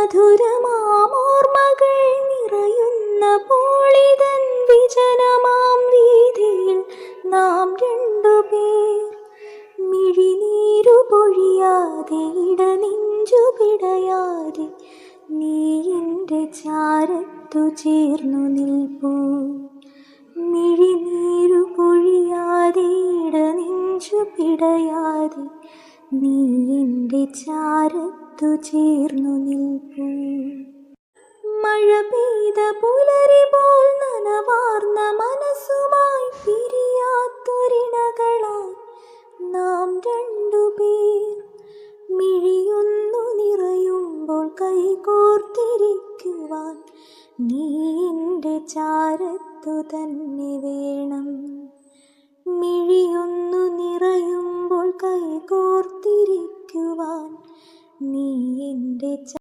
മധുരമാമോർമകൾ നിറയുന്ന പോളിതൻ വിജനമാം വീതിയിൽ നാം രണ്ടുപേർ മിഴിനീരു പൊഴിയാതെ ഇടനെഞ്ചു പിടയാതെ നീ എൻ്റെ ചാരത്തു ചേർന്നു നിൽപ്പൂ. മിഴിനീരു പൊഴിയാതെ ഇടനെഞ്ചു പിടയാതെ നീ എൻ്റെ ചാരത്തു ചേർന്നു നിൽപ്പൂ. മഴ പെയ്ത പുലരി പോൽ നനവാർന്ന മനസ്സുമായി പിരിയാത്തൊരിണകളായി നാം രണ്ടുപേർ മിഴിയൊന്നു നിറയുമ്പോൾ കൈകോർത്തിരിക്കുവാൻ നീ എൻ്റെ ചാരത്തു തന്നെ വേണം. മിഴിയൊന്നു നിറയുമ്പോൾ കൈകോർത്തിരിക്കുവാൻ നീ എൻ്റെ